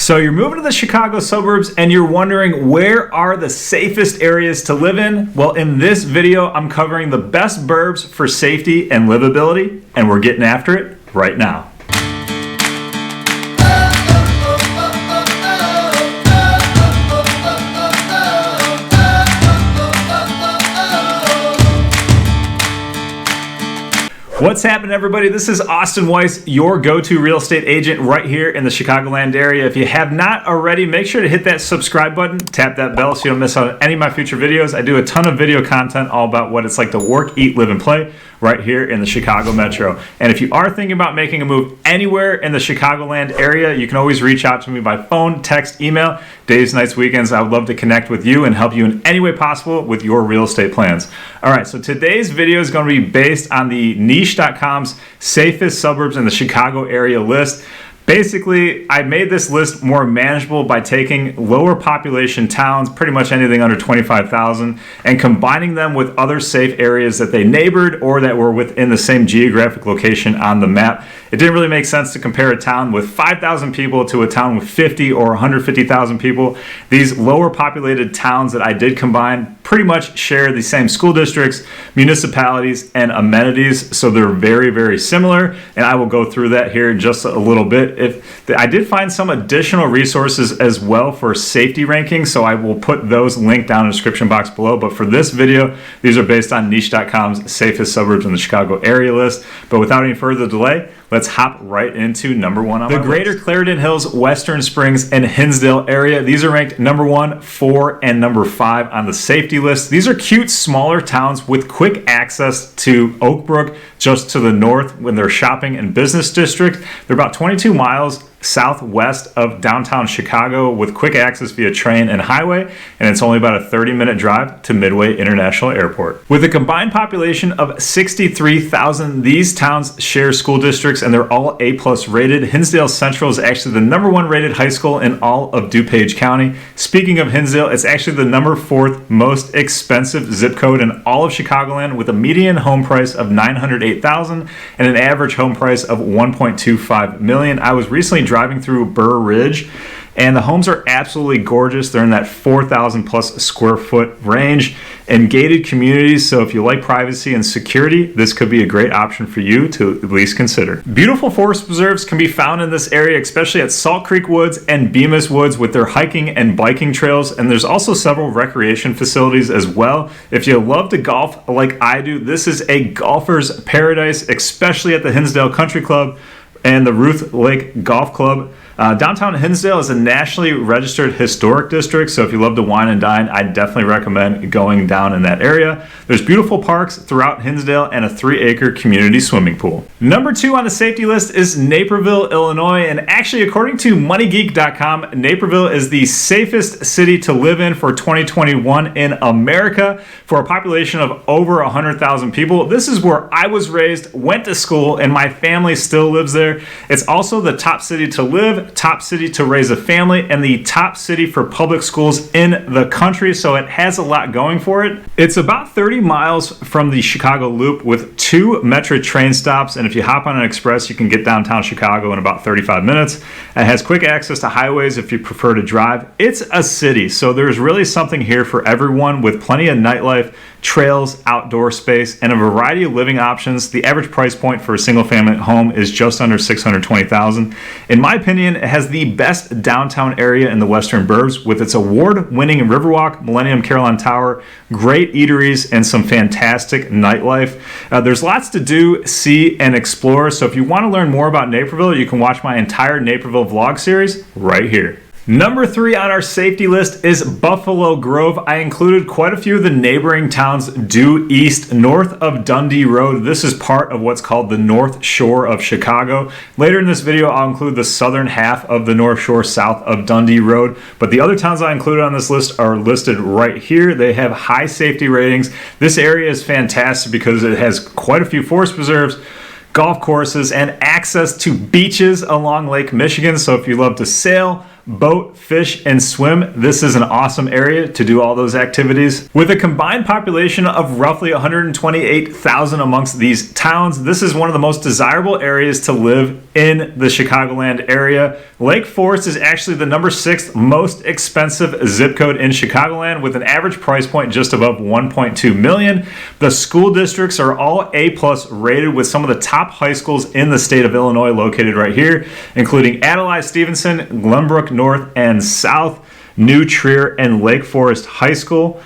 So you're moving to the Chicago suburbs and you're wondering where are the safest areas to live in? Well, in this video, I'm covering the best burbs for safety and livability, and we're getting after it right now. What's happening, everybody? This is Austin Weiss, your go-to real estate agent right here in the Chicagoland area. If you have not already, make sure to hit that subscribe button, tap that bell so you don't miss out on any of my future videos. I do a ton of video content all about what it's like to work, eat, live, and play right here in the Chicago metro. And if you are thinking about making a move anywhere in the Chicagoland area, you can always reach out to me by phone, text, email, days, nights, weekends. I would love to connect with you and help you in any way possible with your real estate plans. All right, so today's video is going to be based on the niche.com's safest suburbs in the Chicago area list. Basically, I made this list more manageable by taking lower population towns, pretty much anything under 25,000, and combining them with other safe areas that they neighbored or that were within the same geographic location on the map. It didn't really make sense to compare a town with 5,000 people to a town with 50 or 150,000 people. These lower populated towns that I did combine pretty much share the same school districts, municipalities, and amenities, so they're very, very similar, and I will go through that here in just a little bit. I did find some additional resources as well for safety rankings, so I will put those linked down in the description box below. But for this video, these are based on niche.com's safest suburbs in the Chicago area list. But without any further delay, let's hop right into number one on the greater Clarendon Hills, Western Springs, and Hinsdale area. These are ranked number 1, 4, and number 5 on the safety list. These are cute, smaller towns with quick access to Oak Brook, just to the north when they're shopping and business district. They're about 22 miles southwest of downtown Chicago with quick access via train and highway, and it's only about a 30-minute drive to Midway International Airport. With a combined population of 63,000, these towns share school districts and they're all A+ rated. Hinsdale Central is actually the number 1 rated high school in all of DuPage County. Speaking of Hinsdale, it's actually the number 4th most expensive zip code in all of Chicagoland, with a median home price of $908,000 and an average home price of $1.25 million. I was recently driving through Burr Ridge, and the homes are absolutely gorgeous. They're in that 4,000 plus square foot range and gated communities. So if you like privacy and security, this could be a great option for you to at least consider. Beautiful forest preserves can be found in this area, especially at Salt Creek Woods and Bemis Woods with their hiking and biking trails. And there's also several recreation facilities as well. If you love to golf like I do, this is a golfer's paradise, especially at the Hinsdale Country Club and the Ruth Lake Golf Club. Downtown Hinsdale is a nationally registered historic district, so if you love to wine and dine, I definitely recommend going down in that area. There's beautiful parks throughout Hinsdale and a 3-acre community swimming pool. Number 2 on the safety list is Naperville, Illinois, and actually, according to moneygeek.com, Naperville is the safest city to live in for 2021 in America for a population of over 100,000 people. This is where I was raised, went to school, and my family still lives there. It's also the top city to live, top city to raise a family, and the top city for public schools in the country, so it has a lot going for it. It's about 30 miles from the Chicago Loop with 2 Metro train stops, and if you hop on an express, you can get downtown Chicago in about 35 minutes. It has quick access to highways if you prefer to drive. It's a city, so there's really something here for everyone with plenty of nightlife, trails, outdoor space, and a variety of living options. The average price point for a single-family home is just under $620,000. In my opinion, it has the best downtown area in the Western Burbs with its award-winning Riverwalk, Millennium Caroline Tower, great eateries, and some fantastic nightlife. There's lots to do, see, and explore, so if you want to learn more about Naperville, you can watch my entire Naperville vlog series right here. Number 3 on our safety list is Buffalo Grove. I included quite a few of the neighboring towns due east, north of Dundee Road. This is part of what's called the North Shore of Chicago. Later in this video, I'll include the southern half of the North Shore south of Dundee Road. But the other towns I included on this list are listed right here. They have high safety ratings. This area is fantastic because it has quite a few forest preserves, golf courses, and access to beaches along Lake Michigan. So if you love to sail, boat, fish, and swim. This is an awesome area to do all those activities. With a combined population of roughly 128,000 amongst these towns, this is one of the most desirable areas to live in the Chicagoland area. Lake Forest is actually the number 6th most expensive zip code in Chicagoland, with an average price point just above $1.2 million. The school districts are all A+ rated, with some of the top high schools in the state of Illinois located right here, including Adlai Stevenson, Glenbrook North and South, New Trier, and Lake Forest High School.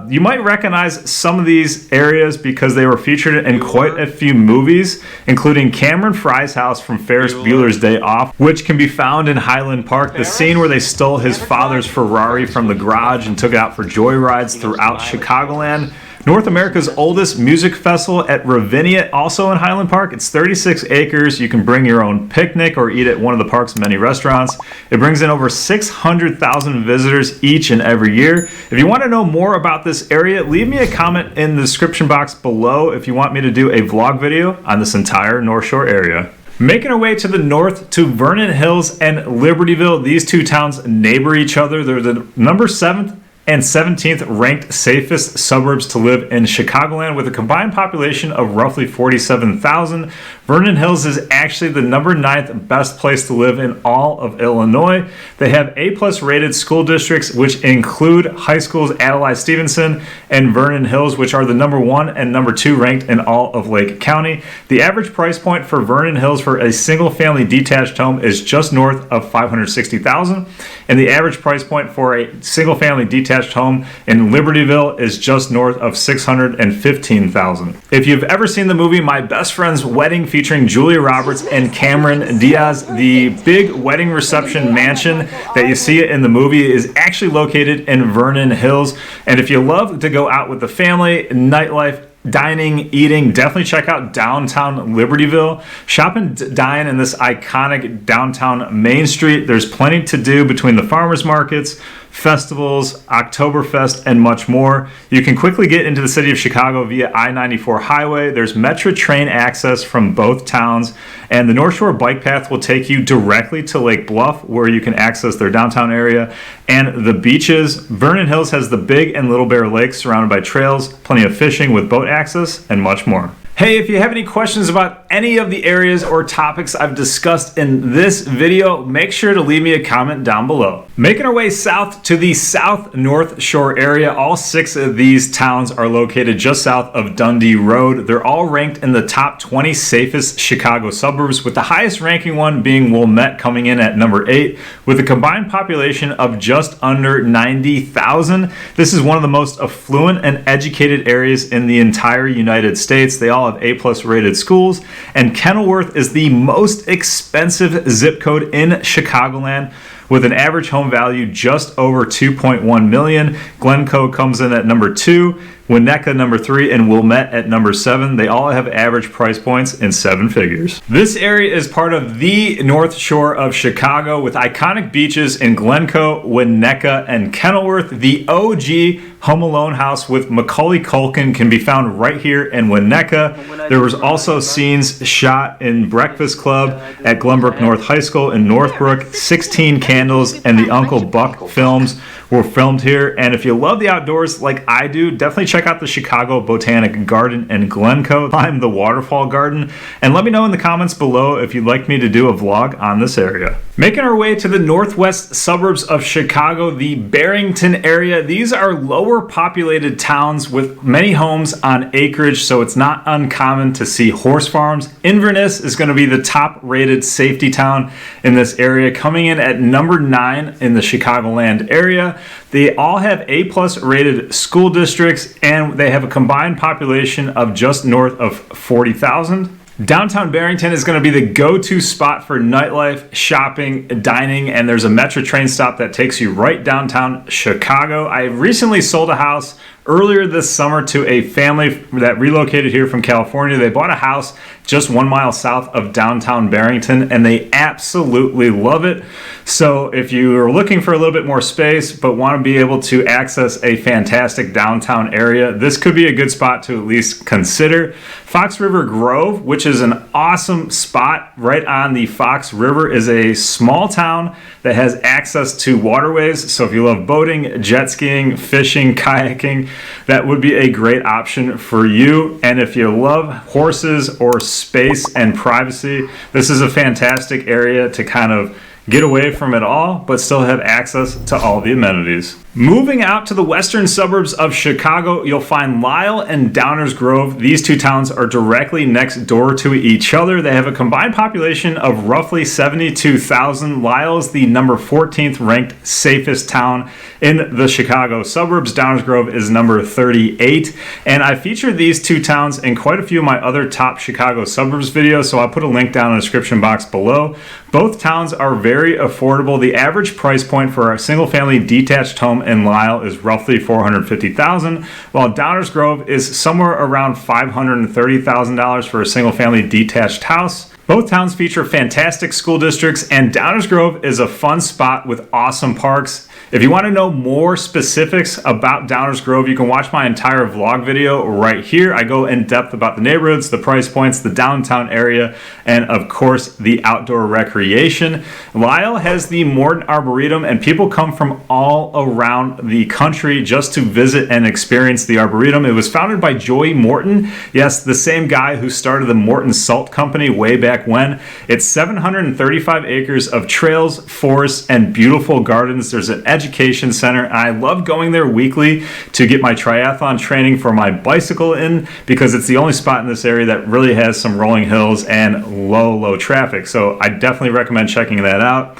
You might recognize some of these areas because they were featured in quite a few movies, including Cameron Fry's house from Ferris Bueller's Day Off, which can be found in Highland Park. The scene where they stole his father's Ferrari from the garage and took it out for joyrides throughout Chicagoland. North America's oldest music festival at Ravinia, also in Highland Park. It's 36 acres. You can bring your own picnic or eat at one of the park's many restaurants. It brings in over 600,000 visitors each and every year. If you want to know more about this area, leave me a comment in the description box below if you want me to do a vlog video on this entire North Shore area. Making our way to the north to Vernon Hills and Libertyville. These two towns neighbor each other. They're the number 7th and 17th ranked safest suburbs to live in Chicagoland, with a combined population of roughly 47,000. Vernon Hills is actually the number 9th best place to live in all of Illinois. They have A+ rated school districts, which include high schools Adlai Stevenson and Vernon Hills, which are the number 1 and number 2 ranked in all of Lake County. The average price point for Vernon Hills for a single family detached home is just north of $560,000, and the average price point for a single family detached home in Libertyville is just north of $615,000. If you've ever seen the movie My Best Friend's Wedding featuring Julia Roberts and Cameron Diaz, the big wedding reception mansion that you see in the movie is actually located in Vernon Hills. And if you love to go out with the family, nightlife, dining, eating, definitely check out downtown Libertyville. Shop and dine in this iconic downtown Main Street. There's plenty to do between the farmers markets, festivals, Oktoberfest, and much more. You can quickly get into the city of Chicago via I-94 highway. There's Metro train access from both towns, and the North Shore bike path will take you directly to Lake Bluff, where you can access their downtown area and the beaches. Vernon Hills has the Big and Little Bear Lakes surrounded by trails, plenty of fishing with boat access, and much more. Hey, if you have any questions about any of the areas or topics I've discussed in this video, make sure to leave me a comment down below. Making our way south to the South North Shore area, all 6 of these towns are located just south of Dundee Road. They're all ranked in the top 20 safest Chicago suburbs, with the highest ranking one being Wilmette coming in at number 8, with a combined population of just under 90,000. This is one of the most affluent and educated areas in the entire United States. They all have A+ rated schools, and Kenilworth is the most expensive zip code in Chicagoland, with an average home value just over $2.1 million. Glencoe comes in at number 2, Winnetka number 3, and Wilmette at number 7. They all have average price points in 7 figures. This area is part of the North Shore of Chicago, with iconic beaches in Glencoe, Winnetka, and Kenilworth. The OG Home Alone house with Macaulay Culkin can be found right here in Winnetka. There was also scenes shot in Breakfast Club at Glenbrook North High School in Northbrook. 16 Candles and the Uncle Buck films were filmed here. And if you love the outdoors like I do, definitely check out the Chicago Botanic Garden in Glencoe. Climb the Waterfall Garden, and let me know in the comments below if you'd like me to do a vlog on this area. Making our way to the northwest suburbs of Chicago, the Barrington area. These are lower populated towns with many homes on acreage, so it's not uncommon to see horse farms. Inverness is going to be the top rated safety town in this area, coming in at number 9 in the Chicagoland area. They all have A+ rated school districts, and they have a combined population of just north of 40,000. Downtown Barrington is going to be the go-to spot for nightlife, shopping, dining, and there's a Metro train stop that takes you right downtown Chicago. I recently sold a house earlier this summer to a family that relocated here from California. They bought a house just 1 mile south of downtown Barrington, and they absolutely love it. So if you are looking for a little bit more space but want to be able to access a fantastic downtown area, this could be a good spot to at least consider. Fox River Grove, which is an awesome spot right on the Fox River, is a small town that has access to waterways. So if you love boating, jet skiing, fishing, kayaking, that would be a great option for you. And if you love horses or space and privacy, this is a fantastic area to kind of get away from it all, but still have access to all the amenities. Moving out to the western suburbs of Chicago, you'll find Lisle and Downers Grove. These two towns are directly next door to each other. They have a combined population of roughly 72,000. Lisle is the number 14th ranked safest town in the Chicago suburbs. Downers Grove is number 38. And I featured these two towns in quite a few of my other top Chicago suburbs videos, so I'll put a link down in the description box below. Both towns are very affordable. The average price point for a single family detached home in Lisle is roughly $450,000, while Downers Grove is somewhere around $530,000 for a single family detached house. Both towns feature fantastic school districts, and Downers Grove is a fun spot with awesome parks. If you want to know more specifics about Downers Grove, you can watch my entire vlog video right here. I go in depth about the neighborhoods, the price points, the downtown area, and of course the outdoor recreation. Lisle has the Morton Arboretum, and people come from all around the country just to visit and experience the Arboretum. It was founded by Joey Morton. Yes, the same guy who started the Morton Salt Company way back when. It's 735 acres of trails, forests, and beautiful gardens. There's an education center. I love going there weekly to get my triathlon training for my bicycle in, because it's the only spot in this area that really has some rolling hills and low traffic. So I definitely recommend checking that out.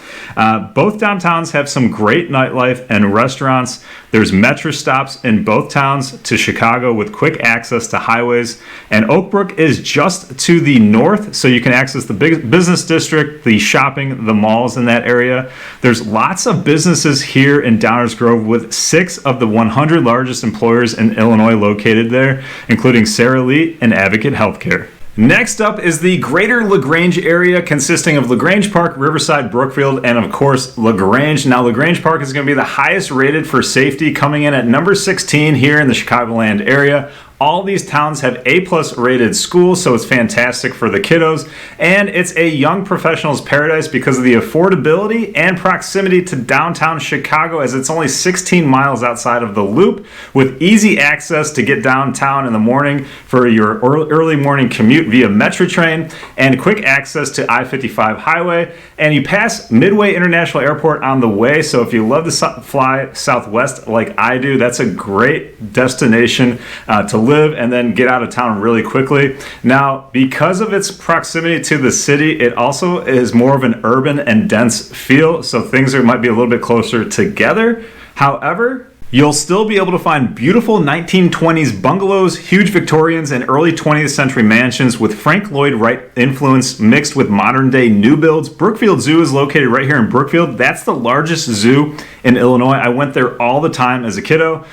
Both downtowns have some great nightlife and restaurants. There's metro stops in both towns to Chicago with quick access to highways. And Oak Brook is just to the north, so you can access the big business district, the shopping, the malls in that area. There's lots of businesses here in Downers Grove, with 6 of the 100 largest employers in Illinois located there, including Sara Lee and Advocate Healthcare. Next up is the greater LaGrange area, consisting of LaGrange Park, Riverside, Brookfield, and of course LaGrange. Now LaGrange Park is going to be the highest rated for safety, coming in at number 16 here in the Chicagoland area. All these towns have A+ rated schools, so it's fantastic for the kiddos. And it's a young professional's paradise because of the affordability and proximity to downtown Chicago, as it's only 16 miles outside of the Loop, with easy access to get downtown in the morning for your early morning commute via Metro train, and quick access to I-55 highway. And you pass Midway International Airport on the way, so if you love to fly Southwest like I do, that's a great destination to live and then get out of town really quickly. Now, because of its proximity to the city, it also is more of an urban and dense feel, so things might be a little bit closer together. However, you'll still be able to find beautiful 1920s bungalows, huge Victorians, and early 20th century mansions with Frank Lloyd Wright influence mixed with modern day new builds. Brookfield Zoo is located right here in Brookfield. That's the largest zoo in Illinois. I went there all the time as a kiddo.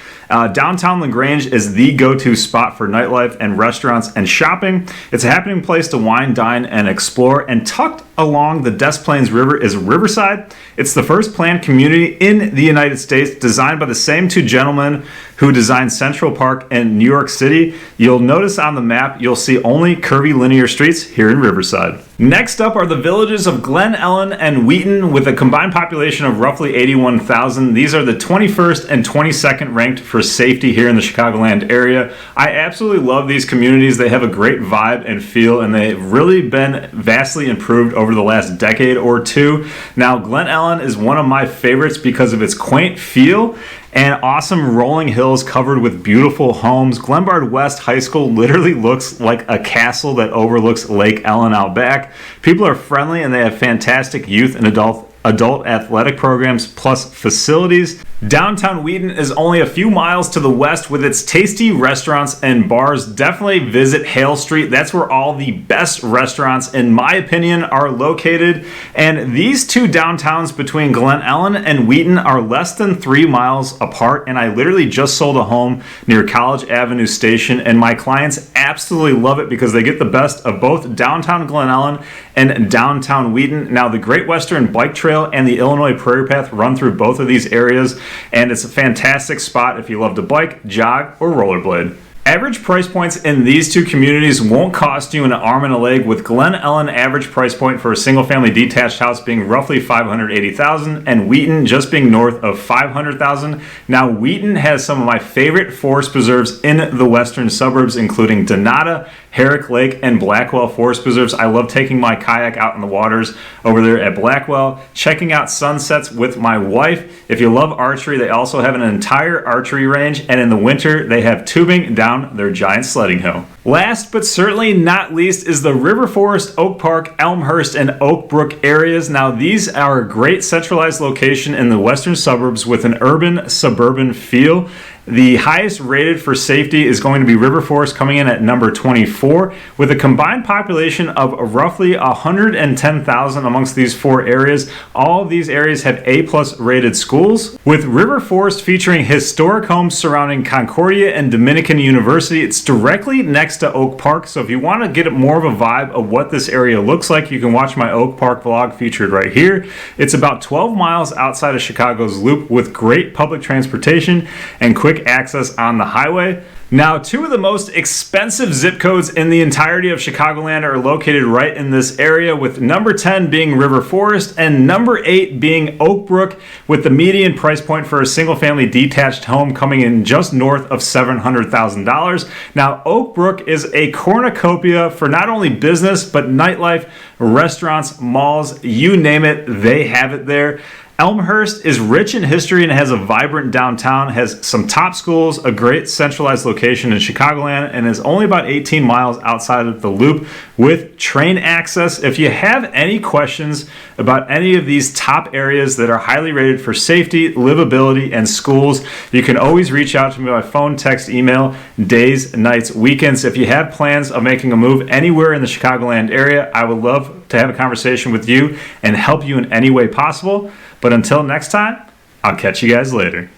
Downtown LaGrange is the go-to spot for nightlife and restaurants and shopping. It's a happening place to wine, dine, and explore. And tucked along the Des Plaines River is Riverside. It's the first planned community in the United States, designed by the same two gentlemen who designed Central Park in New York City. You'll notice on the map, you'll see only curvy linear streets here in Riverside. Next up are the villages of Glen, Ellyn, and Wheaton, with a combined population of roughly 81,000. These are the 21st and 22nd ranked for safety here in the Chicagoland area. I absolutely love these communities. They have a great vibe and feel, and they've really been vastly improved over the last decade or two. Now, Glen Ellyn is one of my favorites because of its quaint feel and awesome rolling hills covered with beautiful homes. Glenbard West High School literally looks like a castle that overlooks Lake Ellyn out back. People are friendly, and they have fantastic youth and adult adult athletic programs, plus facilities. Downtown Wheaton is only a few miles to the west with its tasty restaurants and bars. Definitely visit Hale Street. That's where all the best restaurants, in my opinion, are located. And these two downtowns between Glen, Ellyn, and Wheaton are less than 3 miles apart. And I literally just sold a home near College Avenue Station, and my clients absolutely love it because they get the best of both downtown Glen Ellyn and downtown Wheaton. Now, the Great Western Bike Trail and the Illinois Prairie Path run through both of these areas, and it's a fantastic spot if you love to bike, jog, or rollerblade. Average price points in these two communities won't cost you an arm and a leg, with Glen Ellyn average price point for a single-family detached house being roughly $580,000 and Wheaton just being north of $500,000. Now, Wheaton has some of my favorite forest preserves in the western suburbs, including Donata, Herrick Lake, and Blackwell Forest Preserves. I love taking my kayak out in the waters over there at Blackwell, checking out sunsets with my wife. If you love archery, they also have an entire archery range, and in the winter, they have tubing down their giant sledding hill. Last but certainly not least is the River Forest, Oak Park, Elmhurst, and Oak Brook areas. Now, these are a great centralized location in the western suburbs with an urban suburban feel. The highest rated for safety is going to be River Forest, coming in at number 24, with a combined population of roughly 110,000 amongst these four areas. All of these areas have A+ rated schools, with River Forest featuring historic homes surrounding Concordia and Dominican University. It's directly next to Oak Park, so if you want to get more of a vibe of what this area looks like, you can watch my Oak Park vlog featured right here. It's about 12 miles outside of Chicago's Loop, with great public transportation and quick access on the highway. Now, two of the most expensive zip codes in the entirety of Chicagoland are located right in this area, with number 10 being River Forest and number 8 being Oak Brook, with the median price point for a single-family detached home coming in just north of $700,000. Now, Oak Brook is a cornucopia for not only business, but nightlife, restaurants, malls, you name it, they have it there. Elmhurst is rich in history and has a vibrant downtown, has some top schools, a great centralized location in Chicagoland, and is only about 18 miles outside of the Loop with train access. If you have any questions about any of these top areas that are highly rated for safety, livability, and schools, you can always reach out to me by phone, text, email, days, nights, weekends. If you have plans of making a move anywhere in the Chicagoland area, I would love to have a conversation with you and help you in any way possible. But until next time, I'll catch you guys later.